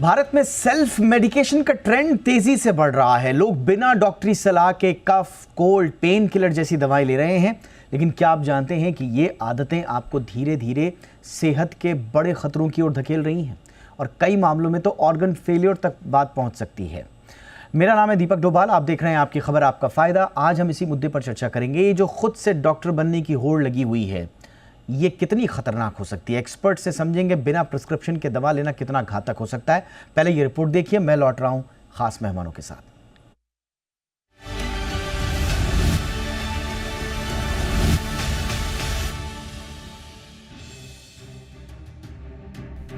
भारत में self medication का trend तेजी से बढ़ रहा है। लोग बिना डॉक्टरी सलाह के कफ, कोल्ड, पेन किलर जैसी दवाएं ले रहे हैं। लेकिन क्या आप जानते हैं कि ये आदतें आपको धीरे धीरे सेहत के बड़े खतरों की ओर धकेल रही हैं और कई मामलों में तो ऑर्गन फेलियर तक बात पहुंच सकती है। मेरा नाम है दीपक डोभाल, आप देख रहे हैं आपकी खबर आपका फायदा। आज हम इसी मुद्दे पर चर्चा करेंगे। ये जो खुद से डॉक्टर बनने की होड़ लगी हुई है, ये कितनी खतरनाक हो सकती है। एक्सपर्ट से समझेंगे बिना प्रिस्क्रिप्शन के दवा लेना कितना घातक हो सकता है। पहले ये रिपोर्ट देखिए, मैं लौट रहा हूं खास मेहमानों के साथ।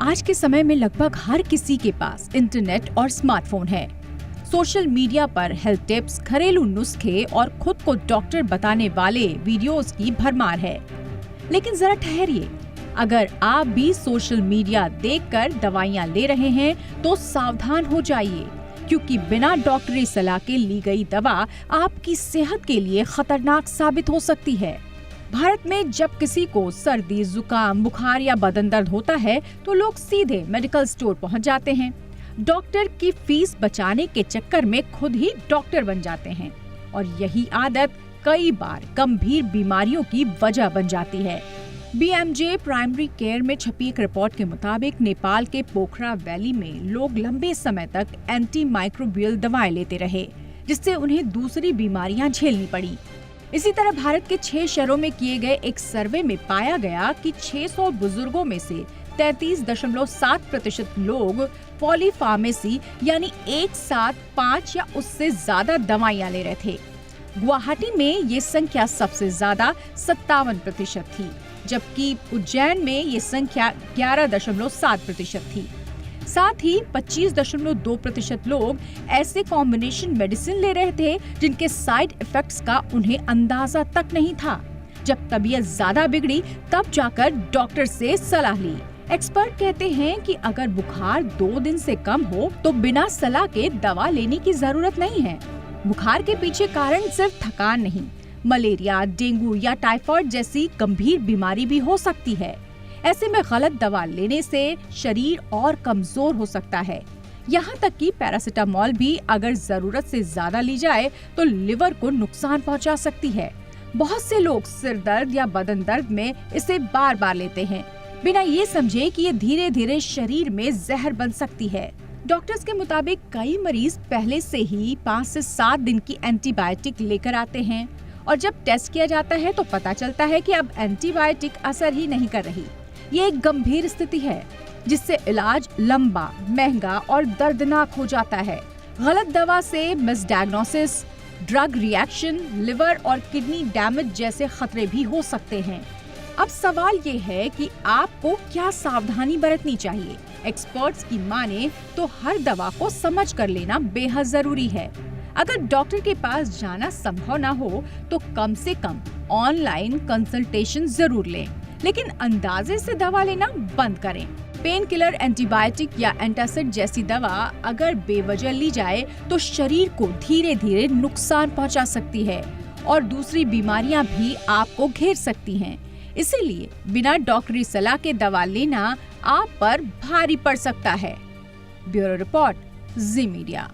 आज के समय में लगभग हर किसी के पास इंटरनेट और स्मार्टफोन है। सोशल मीडिया पर हेल्थ टिप्स, घरेलू नुस्खे और खुद को डॉक्टर बताने वाले वीडियोस की भरमार है। लेकिन जरा ठहरिए, अगर आप भी सोशल मीडिया देखकर दवाइयां ले रहे हैं तो सावधान हो जाइए, क्योंकि बिना डॉक्टरी सलाह के ली गई दवा आपकी सेहत के लिए खतरनाक साबित हो सकती है। भारत में जब किसी को सर्दी, जुकाम, बुखार या बदन दर्द होता है तो लोग सीधे मेडिकल स्टोर पहुंच जाते हैं। डॉक्टर की फीस बचाने के चक्कर में खुद ही डॉक्टर बन जाते हैं और यही आदत कई बार गंभीर बीमारियों की वजह बन जाती है। BMJ प्राइमरी केयर में छपी एक रिपोर्ट के मुताबिक नेपाल के पोखरा वैली में लोग लंबे समय तक एंटी माइक्रोबियल दवाएं लेते रहे, जिससे उन्हें दूसरी बीमारियां झेलनी पड़ी। इसी तरह भारत के 6 शहरों में किए गए एक सर्वे में पाया गया कि 600 बुजुर्गों में से 33.7% लोग पॉलीफार्मेसी यानी एक साथ 5 या उससे ज्यादा दवाइयां ले रहे थे। गुवाहाटी में ये संख्या सबसे ज्यादा 57% थी, जबकि उज्जैन में ये संख्या 11.7% थी। साथ ही 25.2% लोग ऐसे कॉम्बिनेशन मेडिसिन ले रहे थे जिनके साइड इफेक्ट्स का उन्हें अंदाजा तक नहीं था। जब तबीयत ज्यादा बिगड़ी तब जाकर डॉक्टर से सलाह ली। एक्सपर्ट कहते हैं कि अगर बुखार 2 दिन से कम हो तो बिना सलाह के दवा लेने की जरूरत नहीं है। बुखार के पीछे कारण सिर्फ थकान नहीं, मलेरिया, डेंगू या टाइफाइड जैसी गंभीर बीमारी भी हो सकती है। ऐसे में गलत दवा लेने से शरीर और कमजोर हो सकता है। यहाँ तक कि पैरासिटामोल भी अगर जरूरत से ज्यादा ली जाए तो लिवर को नुकसान पहुँचा सकती है। बहुत से लोग सिर दर्द या बदन दर्द में इसे बार बार लेते हैं, बिना ये समझे कि ये धीरे धीरे शरीर में जहर बन सकती है। डॉक्टर्स के मुताबिक कई मरीज पहले से ही 5 से 7 दिन की एंटीबायोटिक लेकर आते हैं और जब टेस्ट किया जाता है तो पता चलता है कि अब एंटीबायोटिक असर ही नहीं कर रही। ये एक गंभीर स्थिति है जिससे इलाज लंबा, महंगा और दर्दनाक हो जाता है। गलत दवा से मिसडायग्नोसिस, ड्रग रिएक्शन, लिवर और किडनी डैमेज जैसे खतरे भी हो सकते हैं। अब सवाल ये है कि आपको क्या सावधानी बरतनी चाहिए। एक्सपर्ट्स की माने तो हर दवा को समझ कर लेना बेहद जरूरी है। अगर डॉक्टर के पास जाना संभव ना हो तो कम से कम ऑनलाइन कंसल्टेशन जरूर लें, लेकिन अंदाजे से दवा लेना बंद करें। पेन किलर, एंटीबायोटिक या एंटासिड जैसी दवा अगर बेवजह ली जाए तो शरीर को धीरे धीरे नुकसान पहुंचा सकती है और दूसरी बीमारियां भी आपको घेर सकती हैं। इसीलिए बिना डॉक्टरी सलाह के दवा लेना आप पर भारी पड़ सकता है। ब्यूरो रिपोर्ट, जी मीडिया।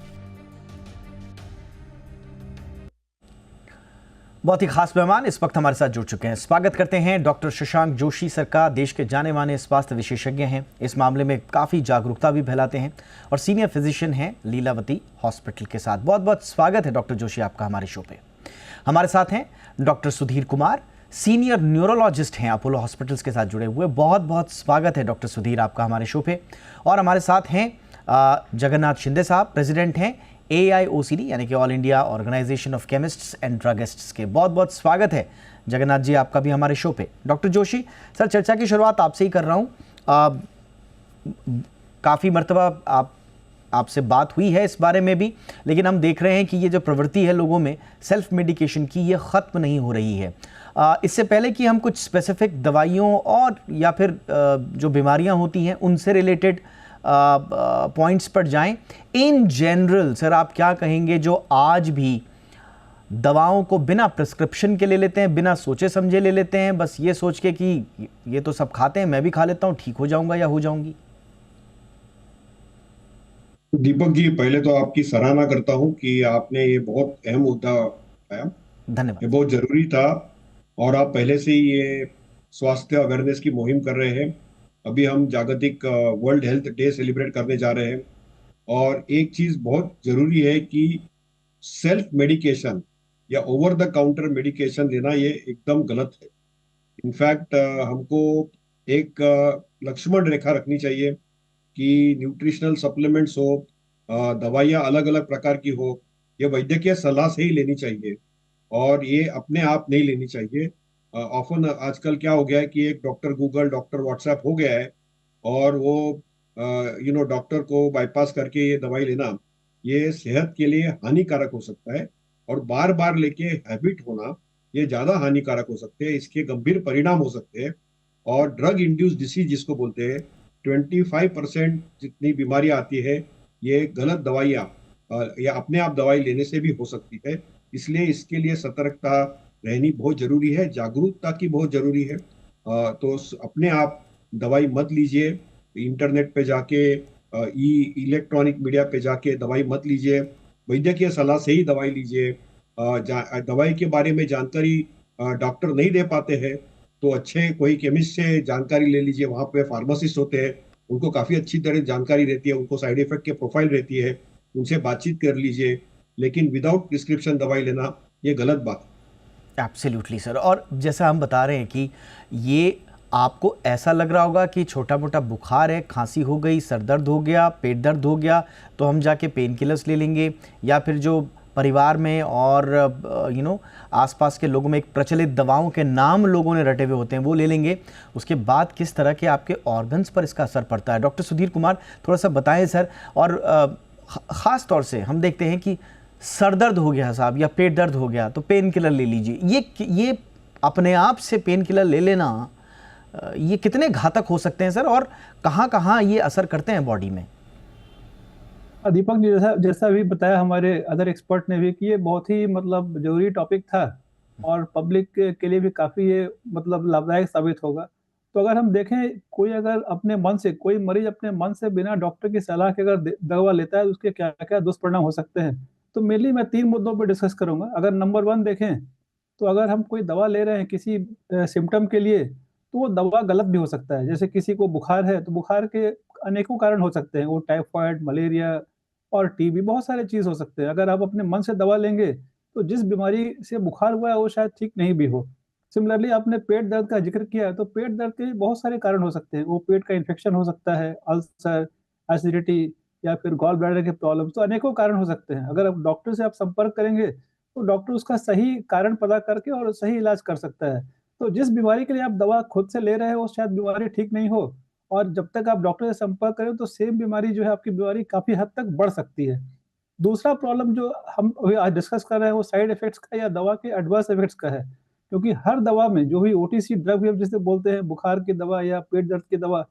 बहुत ही खास मेहमान इस वक्त हमारे साथ जुड़ चुके हैं। स्वागत करते हैं डॉक्टर शशांक जोशी सर का। देश के जाने माने स्वास्थ्य विशेषज्ञ हैं, इस मामले में काफ़ी जागरूकता भी फैलाते हैं और सीनियर फिजिशियन हैं लीलावती हॉस्पिटल के साथ। बहुत बहुत स्वागत है डॉक्टर जोशी आपका हमारे शो पे। हमारे साथ हैं doctor Sudhir Kumar, senior neurologist हैं, अपोलो हॉस्पिटल्स के साथ जुड़े हुए। बहुत बहुत स्वागत है डॉक्टर सुधीर आपका हमारे शो पे। और हमारे साथ हैं जगन्नाथ शिंदे साहब, प्रेसिडेंट हैं AIOCD यानी कि all India organisation of chemists and druggists के। बहुत बहुत स्वागत है जगन्नाथ जी आपका भी हमारे शो पे। डॉक्टर जोशी सर, चर्चा की शुरुआत आपसे ही कर रहा हूँ। काफ़ी मर्तबा आपसे बात हुई है इस बारे में भी, लेकिन हम देख रहे हैं कि ये जो प्रवृत्ति है लोगों में सेल्फ मेडिकेशन की, ये ख़त्म नहीं हो रही है। इससे पहले कि हम कुछ स्पेसिफिक दवाइयों और या फिर जो बीमारियां होती हैं उनसे रिलेटेड पॉइंट्स पर जाएं, इन जनरल सर आप क्या कहेंगे जो आज भी दवाओं को बिना प्रिस्क्रिप्शन के ले लेते हैं, बिना सोचे समझे ले लेते हैं, बस ये सोच के कि ये तो सब खाते हैं, मैं भी खा लेता हूँ, ठीक हो जाऊंगा या हो जाऊंगी? दीपक जी, पहले तो आपकी सराहना करता हूं कि आपने ये बहुत अहम मुद्दा उठाया। ये धन्यवाद। बहुत जरूरी था। और आप पहले से ही ये स्वास्थ्य अवेयरनेस की मुहिम कर रहे हैं। अभी हम जागतिक वर्ल्ड हेल्थ डे सेलिब्रेट करने जा रहे हैं। और एक चीज बहुत जरूरी है कि सेल्फ मेडिकेशन या ओवर द काउंटर मेडिकेशन लेना ये एकदम गलत है। इनफैक्ट हमको एक लक्ष्मण रेखा रखनी चाहिए कि न्यूट्रिशनल सप्लीमेंट्स हो, दवाइयाँ अलग अलग प्रकार की हो, ये वैद्यकीय सलाह से ही लेनी चाहिए और ये अपने आप नहीं लेनी चाहिए। ऑफन आजकल क्या हो गया है कि एक डॉक्टर गूगल, डॉक्टर व्हाट्सएप हो गया है और वो डॉक्टर को बाईपास करके ये दवाई लेना, ये सेहत के लिए हानिकारक हो सकता है। और बार बार लेके हैबिट होना, ये ज्यादा हानिकारक हो सकते हैं। इसके गंभीर परिणाम हो सकते हैं। और ड्रग इंड्यूस डिसीज जिसको बोलते हैं, 25% जितनी बीमारियां आती है ये गलत दवाइयाँ या अपने आप दवाई लेने से भी हो सकती है। इसलिए इसके लिए सतर्कता रहनी बहुत जरूरी है, जागरूकता की बहुत जरूरी है। तो अपने आप दवाई मत लीजिए। इंटरनेट पे जाके, इलेक्ट्रॉनिक मीडिया पे जाके दवाई मत लीजिए। वैद्यकीय सलाह से ही दवाई लीजिए। दवाई के बारे में जानकारी डॉक्टर नहीं दे पाते हैं तो अच्छे कोई केमिस्ट से जानकारी ले लीजिए। वहां पे फार्मासिस्ट होते हैं, उनको काफी अच्छी तरह जानकारी रहती है, उनको साइड इफेक्ट के प्रोफाइल रहती है, उनसे बातचीत कर लीजिए। लेकिन विदाउट प्रिस्क्रिप्शन दवाई लेना ये गलत बात है। Absolutely sir. और जैसा हम बता रहे हैं कि ये आपको ऐसा लग रहा होगा कि छोटा मोटा बुखार है, खांसी हो गई, सर दर्द हो गया, पेट दर्द हो गया, तो हम जाके पेन किलर्स ले लेंगे, या फिर जो परिवार में और आसपास के लोगों में एक प्रचलित दवाओं के नाम लोगों ने रटे हुए होते हैं वो ले लेंगे। उसके बाद किस तरह के आपके ऑर्गन्स पर इसका असर पड़ता है, डॉक्टर सुधीर कुमार थोड़ा सा बताएं सर। और ख़ास तौर से हम देखते हैं कि सर दर्द हो गया साहब या पेट दर्द हो गया तो पेन किलर ले लीजिए। ये अपने आप से पेन किलर ले लेना, ये कितने घातक हो सकते हैं सर, और कहाँ कहाँ ये असर करते हैं बॉडी में? दीपक जी, जैसा जैसा भी बताया हमारे अदर एक्सपर्ट ने भी कि ये बहुत ही मतलब जरूरी टॉपिक था और पब्लिक के लिए भी काफ़ी ये मतलब लाभदायक साबित होगा। तो अगर हम देखें, कोई अगर अपने मन से, कोई मरीज अपने मन से बिना डॉक्टर की सलाह के अगर दवा लेता है तो उसके क्या क्या दुष्परिणाम हो सकते हैं। तो मेनली मैं 3 मुद्दों पर डिस्कस करूंगा। अगर नंबर 1 देखें तो अगर हम कोई दवा ले रहे हैं किसी सिम्टम के लिए, तो वो दवा गलत भी हो सकता है। जैसे किसी को बुखार है तो बुखार के अनेकों कारण हो सकते हैं, वो टाइफाइड, मलेरिया और टीबी, बहुत सारे चीज़ हो सकते हैं। अगर आप अपने मन से दवा लेंगे तो जिस बीमारी से बुखार हुआ है वो शायद ठीक नहीं भी हो। सिमिलरली आपने पेट दर्द का जिक्र किया है, तो पेट दर्द के बहुत सारे कारण हो सकते हैं। वो पेट का इन्फेक्शन हो सकता है, अल्सर, एसिडिटी या फिर गॉल ब्लैडर के प्रॉब्लम, तो अनेकों कारण हो सकते हैं। अगर आप डॉक्टर से आप संपर्क करेंगे तो डॉक्टर उसका सही कारण पता करके और सही इलाज कर सकता है। तो जिस बीमारी के लिए आप दवा खुद से ले रहे हो शायद बीमारी ठीक नहीं हो, और जब तक आप डॉक्टर से संपर्क करें तो सेम बीमारी जो है, आपकी बीमारी काफ़ी हद तक बढ़ सकती है। दूसरा प्रॉब्लम जो हम अभी आज डिस्कस कर रहे हैं वो साइड इफ़ेक्ट्स का या दवा के एडवर्स इफ़ेक्ट्स का है। क्योंकि हर दवा में, जो भी ओटीसी ड्रग भी हम जिसे बोलते हैं, बुखार की दवा या पेट दर्द की दवा,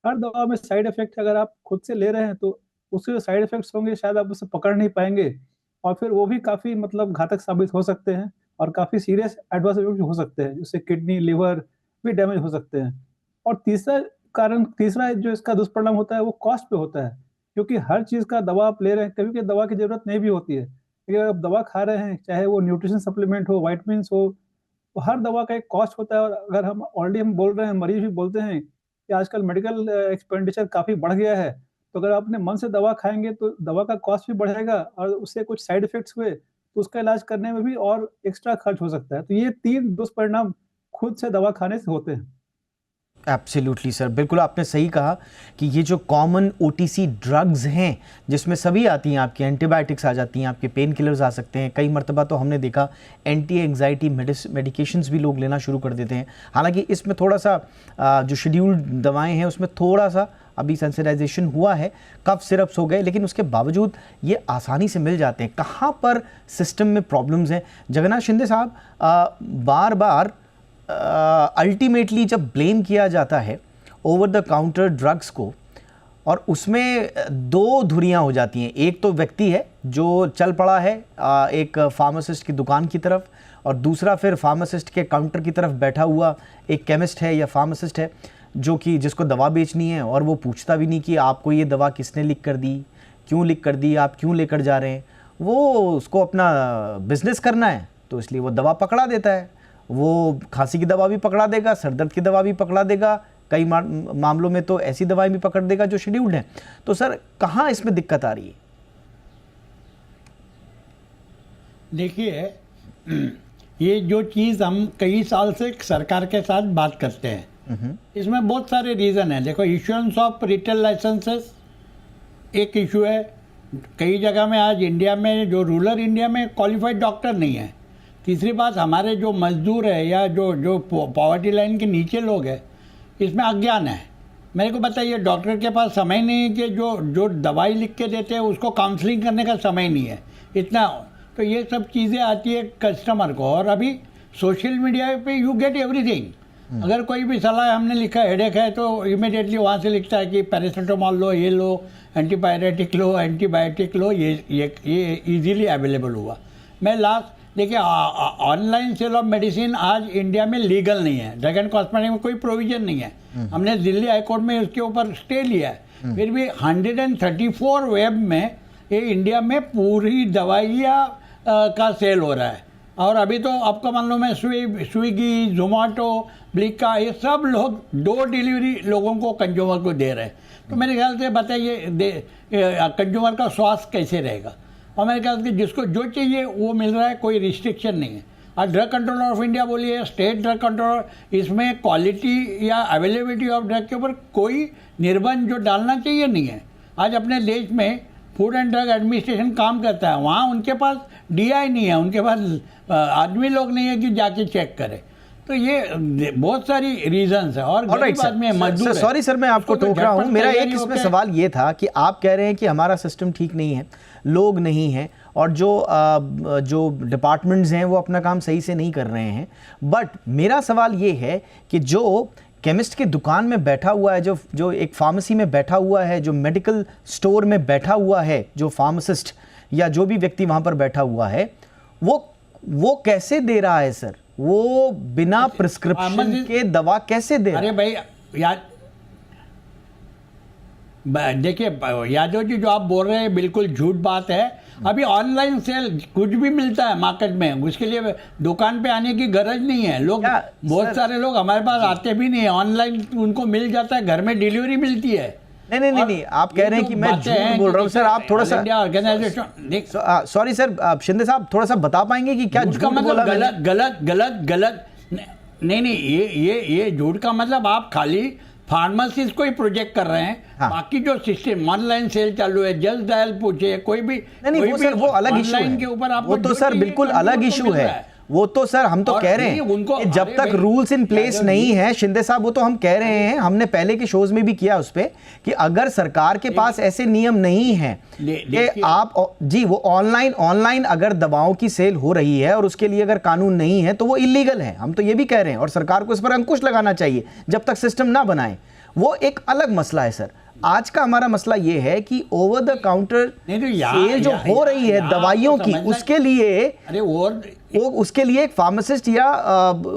हर दवा में साइड इफ़ेक्ट अगर आप खुद से ले रहे हैं तो उसके जो साइड इफ़ेक्ट्स होंगे शायद आप उसे पकड़ नहीं पाएँगे, और फिर वो भी काफ़ी मतलब घातक साबित हो सकते हैं और काफ़ी सीरियस एडवर्स इफ़ेक्ट हो सकते हैं, जिससे किडनी, लिवर भी डैमेज हो सकते हैं। और तीसरा जो इसका दुष्परिणाम होता है वो कॉस्ट पे होता है। क्योंकि हर चीज़ का दवा आप ले रहे हैं, कभी-कभी दवा की ज़रूरत नहीं भी होती है। लेकिन अगर आप दवा खा रहे हैं, चाहे वो न्यूट्रिशन सप्लीमेंट हो, विटामिन्स हो, तो हर दवा का एक कॉस्ट होता है। और अगर हम ऑलरेडी हम बोल रहे हैं, मरीज़ भी बोलते हैं कि आजकल मेडिकल एक्सपेंडिचर काफ़ी बढ़ गया है। तो अगर आप अपने मन से दवा खाएँगे तो दवा का कॉस्ट भी बढ़ेगा, और उससे कुछ साइड इफ़ेक्ट्स हुए तो उसका इलाज करने में भी और एक्स्ट्रा खर्च हो सकता है। तो ये 3 दुष्परिणाम खुद से दवा खाने से होते हैं। एब्सोल्युटली सर, बिल्कुल आपने सही कहा कि ये जो कॉमन ओटीसी ड्रग्स हैं जिसमें सभी आती हैं, आपकी एंटीबायोटिक्स आ जाती हैं, आपके पेन किलर्स आ सकते हैं, कई मरतबा तो हमने देखा एंटी एंग्जाइटी मेडिकेशंस भी लोग लेना शुरू कर देते हैं। हालांकि इसमें थोड़ा सा जो शेड्यूल्ड दवाएं हैं उसमें थोड़ा सा अभी सेंसिटाइजेशन हुआ है, कफ सिरप्स हो गए, लेकिन उसके बावजूद ये आसानी से मिल जाते हैं। कहाँ पर सिस्टम में प्रॉब्लम्स हैं? जगन्नाथ शिंदे साहब, बार बार अल्टीमेटली जब ब्लेम किया जाता है ओवर द काउंटर ड्रग्स को, और उसमें 2 धुरियां हो जाती हैं। एक तो व्यक्ति है जो चल पड़ा है एक फार्मासिस्ट की दुकान की तरफ, और दूसरा फिर फार्मासिस्ट के काउंटर की तरफ बैठा हुआ एक केमिस्ट है या फार्मासिस्ट है जो कि जिसको दवा बेचनी है, और वो पूछता भी नहीं कि आपको ये दवा किसने लिख कर दी, क्यों लीक कर दी, आप क्यों लेकर जा रहे हैं। वो उसको अपना बिजनेस करना है तो इसलिए वो दवा पकड़ा देता है। वो खांसी की दवा भी पकड़ा देगा, सर दर्द की दवा भी पकड़ा देगा, कई मामलों में तो ऐसी दवाएं भी पकड़ देगा जो शेड्यूल्ड हैं। तो सर कहाँ इसमें दिक्कत आ रही है? देखिए, ये जो चीज़ हम कई साल से सरकार के साथ बात करते हैं, इसमें बहुत सारे रीज़न है। देखो, इश्योरेंस ऑफ रिटेल लाइसेंसेस एक इशू है। कई जगह में आज इंडिया में, जो रूरल इंडिया में क्वालिफाइड डॉक्टर नहीं है। तीसरी बात, हमारे जो मजदूर है या जो पॉवर्टी लाइन के नीचे लोग हैं, इसमें अज्ञान है। मेरे को बताइए, डॉक्टर के पास समय नहीं है कि जो दवाई लिख के देते हैं उसको काउंसलिंग करने का समय नहीं है इतना। तो ये सब चीज़ें आती है कस्टमर को। और अभी सोशल मीडिया पे यू गेट एवरीथिंग। अगर कोई भी सलाह हमने लिखा हेडेक है तो इमीडिएटली वहाँ से लिखता है कि पैरासीटामॉल लो, ये लो, एंटीपायरेटिक लो, एंटीबायोटिक लो। ये इजीली अवेलेबल हुआ। मैं लास्ट देखिए, ऑनलाइन सेल ऑफ मेडिसिन आज इंडिया में लीगल नहीं है। ड्रग एंड कॉस्मेटिक में कोई प्रोविजन नहीं है। हमने दिल्ली हाईकोर्ट में उसके ऊपर स्टे लिया है। फिर भी 134 वेब में ये इंडिया में पूरी दवाइयाँ का सेल हो रहा है। और अभी तो आपको मालूम है, स्विगी, जोमेटो, ब्लिका, ये सब लोग डोर डिलीवरी लोगों को, कंज्यूमर को दे रहे हैं। तो मेरे ख्याल से बताइए कंज्यूमर का स्वास्थ्य कैसे रहेगा। और मेरे ख्याल से जिसको जो चाहिए वो मिल रहा है, कोई रिस्ट्रिक्शन नहीं है। और ड्रग कंट्रोलर ऑफ इंडिया बोलिए, स्टेट ड्रग कंट्रोलर, इसमें क्वालिटी या अवेलेबिलिटी ऑफ ड्रग के ऊपर कोई निर्बंध जो डालना चाहिए नहीं है। आज अपने देश में फूड एंड ड्रग एडमिनिस्ट्रेशन काम करता है, वहाँ उनके पास DI नहीं है, उनके पास आदमी लोग नहीं है कि जाके चेक करे। तो ये बहुत सारी रीजंस है। और गरीब आदमी मजदूर है। सॉरी सर, मैं आपको टोक रहा हूँ। मेरा एक इसमें सवाल ये था कि आप कह रहे हैं कि हमारा सिस्टम ठीक नहीं है, लोग नहीं हैं, और जो डिपार्टमेंट्स हैं वो अपना काम सही से नहीं कर रहे हैं। बट मेरा सवाल ये है कि जो केमिस्ट की दुकान में बैठा हुआ है, जो एक फार्मेसी में बैठा हुआ है, जो मेडिकल स्टोर में बैठा हुआ है, जो फार्मासिस्ट या जो भी व्यक्ति वहां पर बैठा हुआ है, वो कैसे दे रहा है सर? वो बिना प्रिस्क्रिप्शन के दवा कैसे दे रहा है? अरे भाई यार, देखिए यादव जी, जो आप बोल रहे हैं बिल्कुल झूठ बात है। अभी ऑनलाइन सेल कुछ भी मिलता है मार्केट में, उसके लिए दुकान पे आने की गरज नहीं है। लोग, बहुत सारे लोग हमारे पास आते भी नहीं है, ऑनलाइन उनको मिल जाता है, घर में डिलीवरी मिलती है। नहीं, आप कह रहे हैं कि मैं झूठ बोल रहा हूँ। सर आप थोड़ा सा ऑर्गेनाइजेशन, सॉरी सर, शिंदे साहब थोड़ा सा बता पाएंगे कि क्या झूठ बोला? गलत नहीं, ये झूठ का मतलब आप खाली फार्मेसिस्ट को ही प्रोजेक्ट कर रहे हैं। हाँ। बाकी जो सिस्टम ऑनलाइन सेल चालू है, जस्ट डायल पूछे, कोई भी नहीं, वो सर वो अलग इशू है। के ऊपर आप, वो तो सर बिल्कुल अलग इशू है। वो तो सर हम तो कह रहे हैं कि जब तक रूल्स इन प्लेस नहीं है, शिंदे साहब, वो तो हम कह रहे हैं, हमने पहले के शोज में भी किया उस पे, कि अगर सरकार के पास ऐसे नियम नहीं है कि आप जी वो ऑनलाइन अगर दवाओं की सेल हो रही है और उसके लिए अगर कानून नहीं है तो वो इलीगल है। हम तो ये भी कह रहे हैं, और सरकार को इस पर अंकुश लगाना चाहिए जब तक सिस्टम ना बनाए। वो एक अलग मसला है सर। आज का हमारा मसला ये है कि ओवर द काउंटर सेल जो हो रही है दवाइयों की, उसके लिए, अरे वो उसके लिए एक फार्मासिस्ट या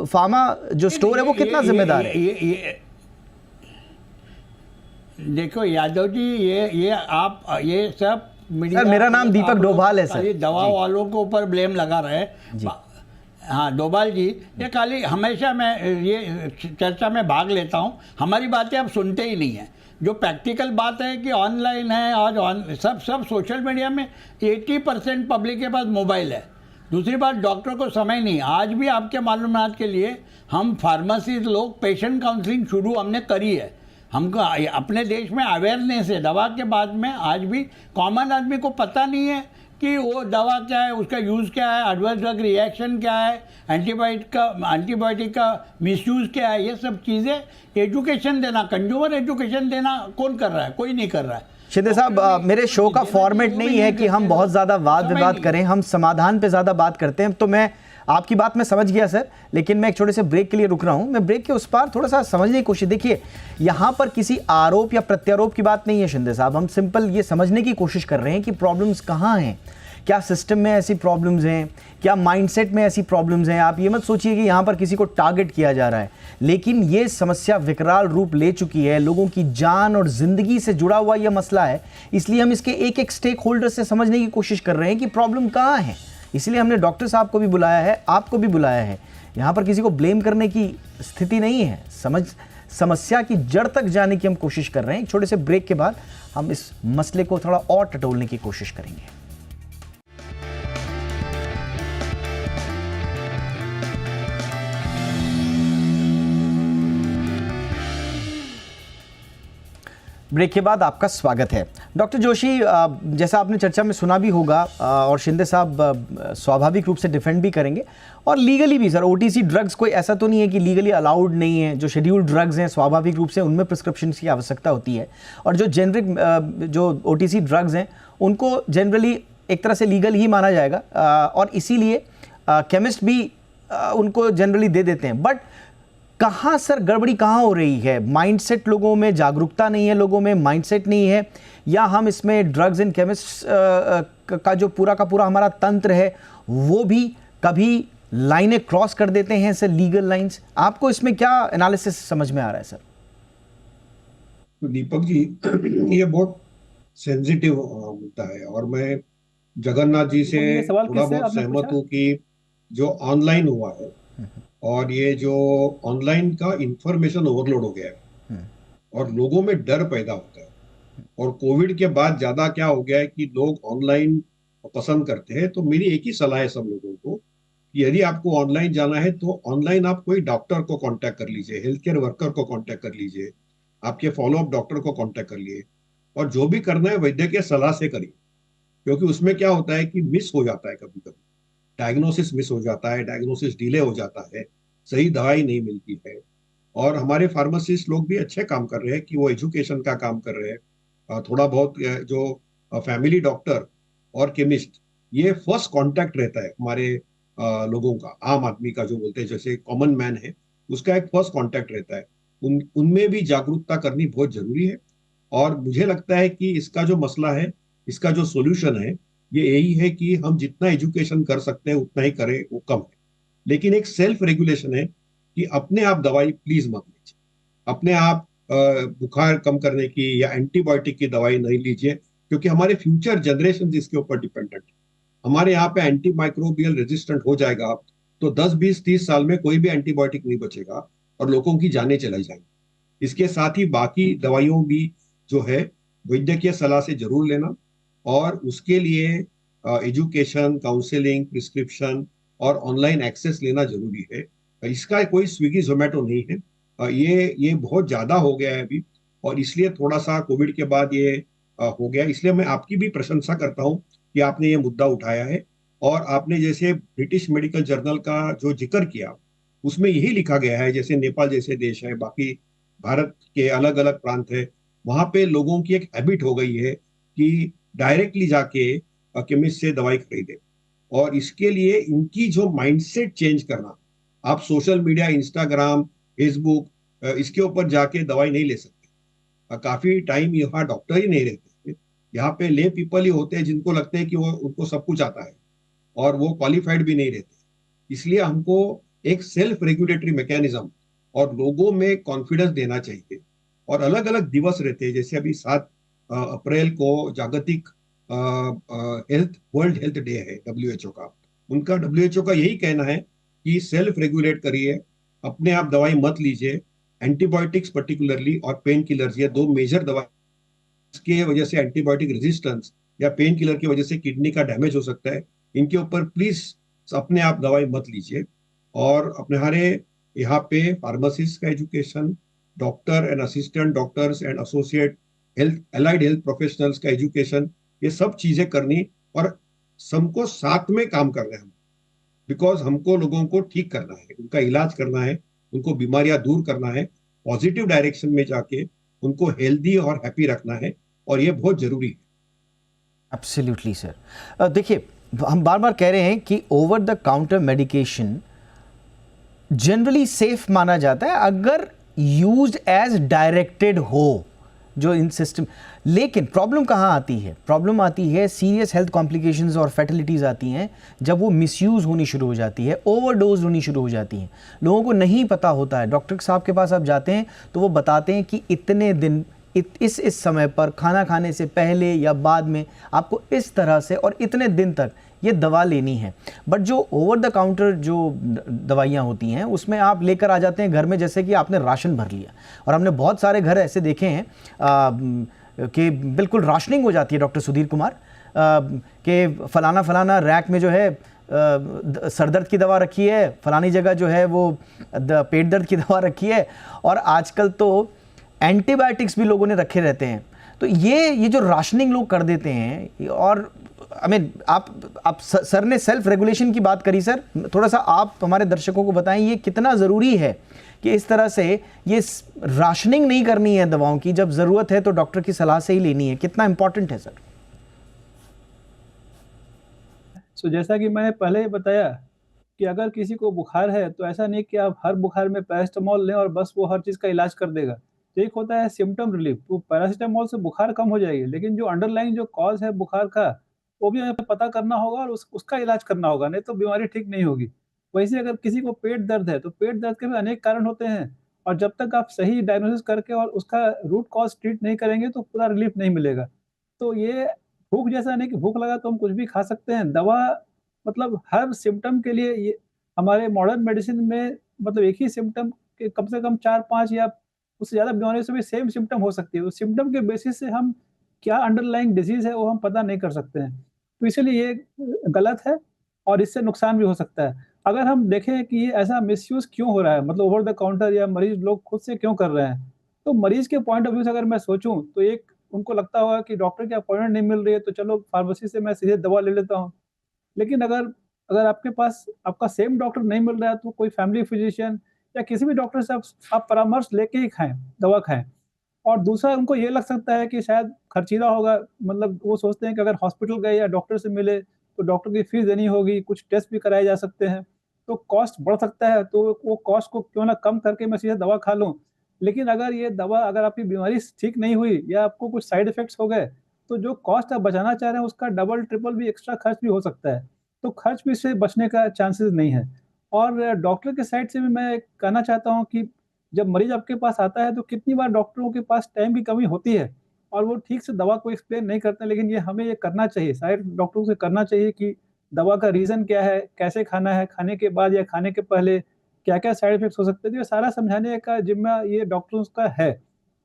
फार्मा जो स्टोर है वो कितना जिम्मेदार है? देखो यादव जी, ये सब मीडिया, मेरा नाम दीपक डोभाल है सर। दवा वालों के ऊपर ब्लेम लगा रहे हैं। हाँ डोभाल जी, ये खाली हमेशा मैं ये चर्चा में भाग लेता हूँ, हमारी बातें आप सुनते ही नहीं है। जो प्रैक्टिकल बात है कि ऑनलाइन है आज, सब सोशल मीडिया में 80% पब्लिक के पास मोबाइल है। दूसरी बात, डॉक्टर को समय नहीं। आज भी आपके मालूमात के लिए, हम फार्मेसी लोग पेशेंट काउंसलिंग शुरू हमने करी है। हमको अपने देश में अवेयरनेस है दवा के बाद में। आज भी कॉमन आदमी को पता नहीं है कि वो दवा क्या है, उसका यूज़ क्या है, एडवर्स ड्रग रिएक्शन क्या है, एंटीबायोटिक का मिसयूज़ क्या है। ये सब चीज़ें एजुकेशन देना, कंज्यूमर एजुकेशन देना कौन कर रहा है? कोई नहीं कर रहा है। शिंदे साहब, मेरे शो का फॉर्मेट नहीं है कि हम बहुत ज़्यादा वाद विवाद करें, हम समाधान पे ज़्यादा बात करते हैं। तो मैं आपकी बात में समझ गया सर, लेकिन मैं एक छोटे से ब्रेक के लिए रुक रहा हूं। मैं ब्रेक के उस पार थोड़ा सा समझने की कोशिश, देखिए यहां पर किसी आरोप या प्रत्यारोप की बात नहीं है शिंदे साहब, हम सिंपल ये समझने की कोशिश कर रहे हैं कि प्रॉब्लम्स कहां हैं। क्या सिस्टम में ऐसी प्रॉब्लम्स हैं, क्या माइंडसेट में ऐसी प्रॉब्लम्स हैं। आप ये मत सोचिए कि यहाँ पर किसी को टारगेट किया जा रहा है, लेकिन ये समस्या विकराल रूप ले चुकी है, लोगों की जान और ज़िंदगी से जुड़ा हुआ यह मसला है। इसलिए हम इसके एक एक स्टेक होल्डर से समझने की कोशिश कर रहे हैं कि प्रॉब्लम कहाँ है। इसलिए हमने डॉक्टर साहब को भी बुलाया है, आपको भी बुलाया है। यहाँ पर किसी को ब्लेम करने की स्थिति नहीं है, समस्या की जड़ तक जाने की हम कोशिश कर रहे हैं। एक छोटे से ब्रेक के बाद हम इस मसले को थोड़ा और टटोलने की कोशिश करेंगे। ब्रेक के बाद आपका स्वागत है। डॉक्टर जोशी, जैसा आपने चर्चा में सुना भी होगा और शिंदे साहब स्वाभाविक रूप से डिफेंड भी करेंगे, और लीगली भी सर, ओटीसी ड्रग्स कोई ऐसा तो नहीं है कि लीगली अलाउड नहीं है। जो शेड्यूल्ड ड्रग्स हैं स्वाभाविक रूप से उनमें प्रिस्क्रिप्शन की आवश्यकता होती है, और जो जेनरिक जो ओटीसी ड्रग्स हैं उनको जनरली एक तरह से लीगल ही माना जाएगा, और इसीलिए केमिस्ट भी उनको जनरली दे देते हैं। बट कहाँ सर गड़बड़ी कहाँ हो रही है? माइंडसेट, लोगों में जागरूकता नहीं है, लोगों में माइंडसेट नहीं है, या हम इसमें ड्रग्स एंड केमिस्ट का जो पूरा का पूरा हमारा तंत्र है वो भी कभी लाइनें क्रॉस कर देते हैं सर, लीगल लाइंस? आपको इसमें क्या एनालिसिस समझ में आ रहा है सर? तो दीपक जी, ये बहुत सेंसिटिव मुद्दा है, और मैं जगन्नाथ जी से ये सवाल थोड़ा किससे बहुत आपने सहमत पूछा? हूँ कि जो ऑनलाइन हुआ है, और ये जो ऑनलाइन का इंफॉर्मेशन ओवरलोड हो गया है और लोगों में डर पैदा होता है, और कोविड के बाद ज्यादा क्या हो गया है कि लोग ऑनलाइन पसंद करते हैं। तो मेरी एक ही सलाह है सब लोगों को कि यदि आपको ऑनलाइन जाना है तो ऑनलाइन आप कोई डॉक्टर को कांटेक्ट कर लीजिए, हेल्थ केयर वर्कर को कांटेक्ट कर लीजिए, आपके फॉलोअप डॉक्टर को कांटेक्ट कर लिए, और जो भी करना है वैद्य की सलाह से करिए। क्योंकि उसमें क्या होता है कि मिस हो जाता है, कभी कभी डायग्नोसिस मिस हो जाता है, डायग्नोसिस डिले हो जाता है, सही दवाई नहीं मिलती है। और हमारे फार्मासिस्ट लोग भी अच्छे काम कर रहे हैं कि वो एजुकेशन का काम कर रहे हैं। थोड़ा बहुत जो फैमिली डॉक्टर और केमिस्ट, ये फर्स्ट कांटेक्ट रहता है हमारे लोगों का, आम आदमी का जो बोलते हैं, जैसे कॉमन मैन है, उसका एक फर्स्ट कांटेक्ट रहता है। उनमें भी जागरूकता करनी बहुत जरूरी है। और मुझे लगता है कि इसका जो मसला है, इसका जो सोल्यूशन है, ये यही है कि हम जितना एजुकेशन कर सकते हैं उतना ही करें, वो कम है। लेकिन एक सेल्फ रेगुलेशन है कि अपने आप दवाई प्लीज मत लीजिए, अपने आप बुखार कम करने की या एंटीबायोटिक की दवाई नहीं लीजिए, क्योंकि हमारे फ्यूचर जनरेशन इसके ऊपर डिपेंडेंट है। हमारे यहाँ पे एंटी माइक्रोबियल रेजिस्टेंट हो जाएगा तो 10, 20, 30 साल में कोई भी एंटीबायोटिक नहीं बचेगा और लोगों की जानें चली जाएंगी। इसके साथ ही बाकी दवाइयों भी जो है वैद्य की सलाह से जरूर लेना, और उसके लिए एजुकेशन, काउंसलिंग, प्रिस्क्रिप्शन और ऑनलाइन एक्सेस लेना जरूरी है। इसका कोई स्विगी जोमेटो नहीं है, ये बहुत ज्यादा हो गया है अभी, और इसलिए थोड़ा सा कोविड के बाद ये हो गया। इसलिए मैं आपकी भी प्रशंसा करता हूँ कि आपने ये मुद्दा उठाया है, और आपने जैसे ब्रिटिश मेडिकल जर्नल का जो जिक्र किया उसमें यही लिखा गया है, जैसे नेपाल जैसे देश है, बाकी भारत के अलग अलग प्रांत है, वहां पे लोगों की एक हैबिट हो गई है कि डायरेक्टली जाके केमिस्ट से दवाई खरीदे। और इसके लिए इनकी जो माइंडसेट चेंज करना, आप सोशल मीडिया, इंस्टाग्राम, फेसबुक, इसके ऊपर जाके दवाई नहीं ले सकते। काफी टाइम यहाँ डॉक्टर ही नहीं रहते, यहाँ पे ले पीपल ही होते हैं जिनको लगते हैं कि वो उनको सब कुछ आता है, और वो क्वालिफाइड भी नहीं रहते। इसलिए हमको एक सेल्फ रेगुलेटरी मैकेनिज्म और लोगों में कॉन्फिडेंस देना चाहिए। और अलग अलग दिवस रहते हैं, जैसे अभी 7 अप्रैल को जागतिक वर्ल्ड हेल्थ डे है WHO का। उनका WHO का यही कहना है कि सेल्फ रेगुलेट करिए, अपने आप दवाई मत लीजिए। एंटीबायोटिक्स पर्टिकुलरली और पेन किलर्स, ये 2 मेजर दवाई, इसके वजह से एंटीबायोटिक रेजिस्टेंस या पेन किलर की वजह से किडनी का डैमेज हो सकता है। इनके ऊपर प्लीज अपने आप दवाई मत लीजिए। और अपने हमारे यहाँ पे फार्मासिस्ट का education, doctor and assistant doctors and associate health allied health professionals का एजुकेशन, ये सब चीजें करनी, और सबको साथ में काम कर रहे हैं हम, बिकॉज हमको लोगों को ठीक करना है, उनका इलाज करना है, उनको बीमारियां दूर करना है, पॉजिटिव डायरेक्शन में जाके उनको हेल्दी और हैप्पी रखना है, और ये बहुत जरूरी है। Absolutely sir. देखिए, हम बार बार कह रहे हैं कि over the counter medication generally safe माना जाता है अगर यूज्ड एज डायरेक्टेड हो, जो इन सिस्टम, लेकिन प्रॉब्लम कहाँ आती है? प्रॉब्लम आती है सीरियस हेल्थ कॉम्प्लिकेशंस और फैटिलिटीज़ आती हैं जब वो मिसयूज़ होनी शुरू हो जाती है, ओवरडोज होनी शुरू हो जाती हैं। लोगों को नहीं पता होता है। डॉक्टर साहब के पास आप जाते हैं तो वो बताते हैं कि इतने दिन इस समय पर खाना खाने से पहले या बाद में आपको इस तरह से और इतने दिन तक ये दवा लेनी है। बट जो ओवर द काउंटर जो दवाइयाँ होती हैं उसमें आप लेकर आ जाते हैं घर में, जैसे कि आपने राशन भर लिया। और हमने बहुत सारे घर ऐसे देखे हैं कि बिल्कुल राशनिंग हो जाती है डॉक्टर सुधीर कुमार, कि फलाना रैक में जो है सर दर्द की दवा रखी है, फलानी जगह जो है वो पेट दर्द की दवा रखी है, और आजकल तो एंटीबायोटिक्स भी लोगों ने रखे रहते हैं। तो ये जो राशनिंग लोग कर देते हैं, और आप सर ने सेल्फ रेगुलेशन की बात करी सर, थोड़ा सा आप हमारे दर्शकों को बताएं ये कितना ज़रूरी है कि इस तरह से ये राशनिंग नहीं करनी है दवाओं की, जब ज़रूरत है तो डॉक्टर की सलाह से ही लेनी है, कितना इंपॉर्टेंट है सर? जैसा कि मैंने पहले ही बताया कि अगर किसी को बुखार है तो ऐसा नहीं कि आप हर बुखार में पैरासिटामोल लें और बस वो हर चीज़ का इलाज कर देगा। एक होता है सिम्टम रिलीफ, तो पैरासिटामोल से बुखार कम हो जाएगी, लेकिन जो अंडरलाइंग जो कॉज है बुखार का वो भी हमें पता करना होगा और उसका इलाज करना होगा, नहीं तो बीमारी ठीक नहीं होगी। वैसे अगर किसी को पेट दर्द है तो पेट दर्द के भी अनेक कारण होते हैं, और जब तक आप सही डायग्नोसिस करके और उसका रूट कॉज ट्रीट नहीं करेंगे तो पूरा रिलीफ नहीं मिलेगा। तो ये भूख जैसा नहीं कि भूख लगा तो हम कुछ भी खा सकते हैं, दवा मतलब हर सिम्टम के लिए ये हमारे मॉडर्न मेडिसिन में मतलब एक ही सिम्टम के कम से कम 4-5 या उससे ज़्यादा बीमारियों से भी सेम सिम्टम हो सकती है। उस सिम्टम के बेसिस से हम क्या अंडरलाइंग डिजीज़ है वो हम पता नहीं कर सकते हैं। तो इसीलिए ये गलत है और इससे नुकसान भी हो सकता है। अगर हम देखें कि ये ऐसा मिसयूज़ क्यों हो रहा है, मतलब ओवर द काउंटर या मरीज़ लोग खुद से क्यों कर रहे हैं, तो मरीज़ के पॉइंट ऑफ व्यू से अगर मैं सोचूँ तो एक उनको लगता होगा कि डॉक्टर की अपॉइंटमेंट नहीं मिल रही है तो चलो फार्मेसी से मैं सीधे दवा ले लेता हूँ। लेकिन अगर अगर आपके पास आपका सेम डॉक्टर नहीं मिल रहा है तो कोई फैमिली फिजिशियन या किसी भी डॉक्टर से आप परामर्श लेके ही खाएँ, दवा खाएँ। और दूसरा उनको ये लग सकता है कि शायद खर्चीला होगा, मतलब वो सोचते हैं कि अगर हॉस्पिटल गए या डॉक्टर से मिले तो डॉक्टर की फीस देनी होगी, कुछ टेस्ट भी कराए जा सकते हैं, तो कॉस्ट बढ़ सकता है, तो वो कॉस्ट को क्यों ना कम करके मैं सीधे दवा खा लूँ। लेकिन अगर ये दवा अगर आपकी बीमारी ठीक नहीं हुई या आपको कुछ साइड इफ़ेक्ट्स हो गए, तो जो कॉस्ट आप बचाना चाह रहे हैं उसका डबल ट्रिपल भी एक्स्ट्रा खर्च भी हो सकता है। तो खर्च भी से बचने का चांसेस नहीं है। और डॉक्टर के साइड से भी मैं कहना चाहता हूँ कि जब मरीज़ आपके पास आता है तो कितनी बार डॉक्टरों के पास टाइम की कमी होती है और वो ठीक से दवा को एक्सप्लेन नहीं करते, लेकिन ये हमें ये करना चाहिए, शायद डॉक्टरों से करना चाहिए कि दवा का रीज़न क्या है, कैसे खाना है, खाने के बाद या खाने के पहले क्या-क्या साइड इफ़ेक्ट्स हो सकते हैं, तो ये सारा समझाने का ज़िम्मा ये डॉक्टरों का है।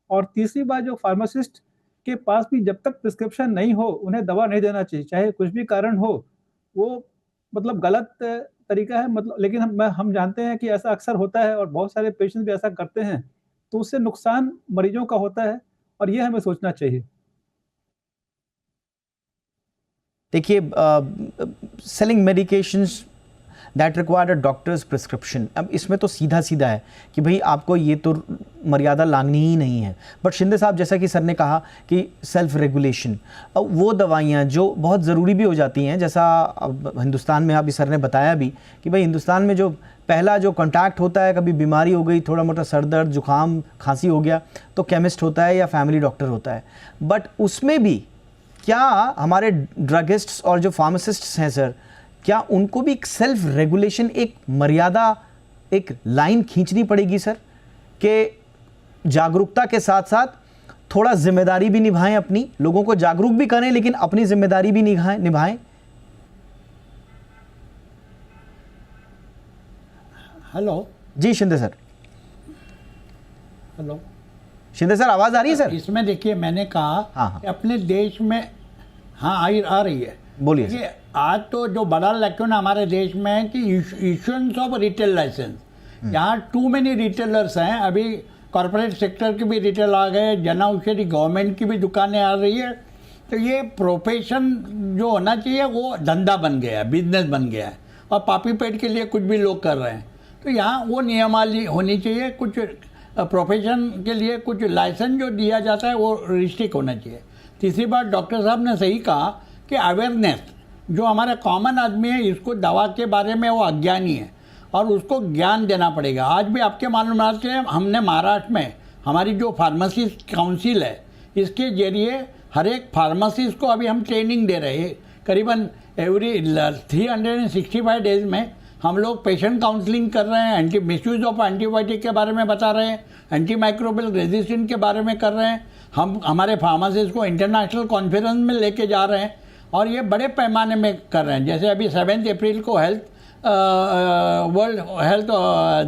और तीसरी बात, जो फार्मासिस्ट के पास भी जब तक प्रिस्क्रिप्शन नहीं हो, उन्हें दवा नहीं देना चाहिए, चाहे कुछ भी कारण हो। वो मतलब गलत तरीका है, मतलब लेकिन हम जानते हैं कि ऐसा अक्सर होता है और बहुत सारे पेशेंट्स भी ऐसा करते हैं, तो उससे नुकसान मरीजों का होता है और ये हमें सोचना चाहिए। देखिए, selling medications that required a doctor's prescription, अब इसमें तो सीधा सीधा है कि भाई आपको ये तो मर्यादा लांघनी ही नहीं है। बट शिंदे साहब, जैसा कि सर ने कहा कि सेल्फ रेगुलेशन, वो दवाइयाँ जो बहुत ज़रूरी भी हो जाती हैं, जैसा अब हिंदुस्तान में अभी सर ने बताया भी कि भाई हिंदुस्तान में जो पहला जो कॉन्टैक्ट होता है, कभी बीमारी हो गई, थोड़ा मोटा सर दर्द, जुकाम, खांसी हो गया, तो केमिस्ट होता है या फैमिली डॉक्टर होता है। बट उसमें भी क्या हमारे ड्रगिस्ट्स और जो फार्मासिस्ट्स हैं सर, क्या उनको भी एक सेल्फ रेगुलेशन, एक मर्यादा, एक लाइन खींचनी पड़ेगी सर, कि जागरूकता के साथ साथ थोड़ा जिम्मेदारी भी निभाएं, अपनी लोगों को जागरूक भी करें लेकिन अपनी जिम्मेदारी भी निभाएं? हेलो जी Shinde sir. Hello Shinde sir, आवाज आ रही है सर? इसमें देखिए, मैंने कहा हाँ। कि अपने देश में आ रही है, बोलिए। देखिए आज तो जो बड़ा लैक्यून हमारे देश में है कि इश्यूएंस ऑफ रिटेल लाइसेंस, यहाँ टू मेनी रिटेलर्स हैं। अभी कॉर्पोरेट सेक्टर के भी रिटेल आ गए, जन औषधि गवर्नमेंट की भी दुकानें आ रही है। तो ये प्रोफेशन जो होना चाहिए वो धंधा बन गया है, बिजनेस बन गया है, और पापी पेट के लिए कुछ भी लोग कर रहे हैं। तो यहाँ वो नियमावली होनी चाहिए, कुछ प्रोफेशन के लिए कुछ लाइसेंस जो दिया जाता है वो रिस्ट्रिक्ट होना चाहिए। तीसरी बात, डॉक्टर साहब ने सही कहा कि अवेयरनेस, जो हमारा कॉमन आदमी है, इसको दवा के बारे में वो अज्ञानी है और उसको ज्ञान देना पड़ेगा। आज भी आपके मालूमात से हमने महाराष्ट्र में हमारी जो फार्मेसी काउंसिल है, इसके जरिए हर एक फार्मासिस्ट को अभी हम ट्रेनिंग दे रहे हैं। करीबन एवरी 365 डेज में हम लोग पेशेंट काउंसलिंग कर रहे हैं, एंटी मिसयूज ऑफ एंटीबायोटिक के बारे में बता रहे हैं, एंटी माइक्रोबियल रेजिस्टेंट के बारे में कर रहे हैं। हम हमारे फार्मासिस्ट को इंटरनेशनल कॉन्फ्रेंस में लेके जा रहे हैं और ये बड़े पैमाने में कर रहे हैं। जैसे अभी 7 अप्रैल को वर्ल्ड हेल्थ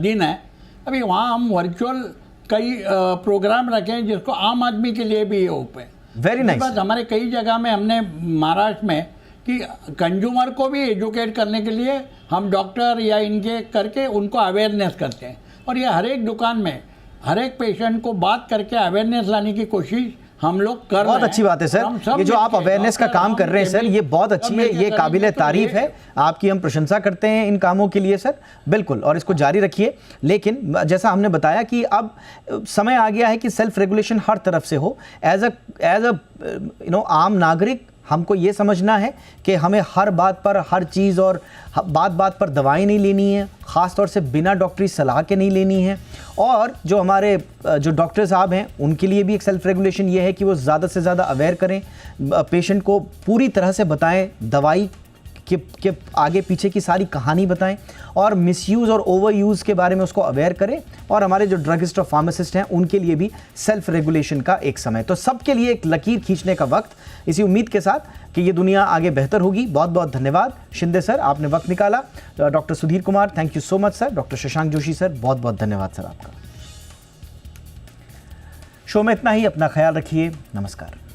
दिन है, अभी वहाँ हम वर्चुअल कई प्रोग्राम रखे हैं जिसको आम आदमी के लिए भी ये ओपन है। Very nice. हमारे कई जगह में हमने महाराष्ट्र में कि कंज्यूमर को भी एजुकेट करने के लिए हम डॉक्टर या इनके करके उनको अवेयरनेस करते हैं और ये हर एक दुकान में हर एक पेशेंट को बात करके अवेयरनेस लाने की कोशिश हम लोग कर रहे हैं। बहुत अच्छी बात है सर, ये जो आप अवेयरनेस का काम कर रहे हैं सर, ये बहुत अच्छी है, ये काबिले तारीफ है, आपकी हम प्रशंसा करते हैं इन कामों के लिए सर, बिल्कुल, और इसको जारी रखिए। लेकिन जैसा हमने बताया कि अब समय आ गया है कि सेल्फ रेगुलेशन हर तरफ से हो। एज अ आम नागरिक हमको ये समझना है कि हमें हर बात पर, हर चीज़ और बात बात पर दवाई नहीं लेनी है, ख़ास तौर से बिना डॉक्टरी सलाह के नहीं लेनी है। और जो हमारे जो डॉक्टर साहब हैं उनके लिए भी एक सेल्फ रेगुलेशन ये है कि वो ज़्यादा से ज़्यादा अवेयर करें, पेशेंट को पूरी तरह से बताएं, दवाई के आगे पीछे की सारी कहानी बताएं और मिसयूज़ और ओवर यूज़ के बारे में उसको अवेयर करें। और हमारे जो ड्रगिस्ट और फार्मासिस्ट हैं उनके लिए भी सेल्फ रेगुलेशन का एक समय, तो सबके लिए एक लकीर खींचने का वक्त, इसी उम्मीद के साथ कि ये दुनिया आगे बेहतर होगी। बहुत बहुत धन्यवाद शिंदे सर, आपने वक्त निकाला। Doctor Sudhir Kumar, thank you so much sir. Doctor Shashank Joshi sir, बहुत बहुत धन्यवाद सर आपका। शो में इतना ही, अपना ख्याल रखिए, नमस्कार।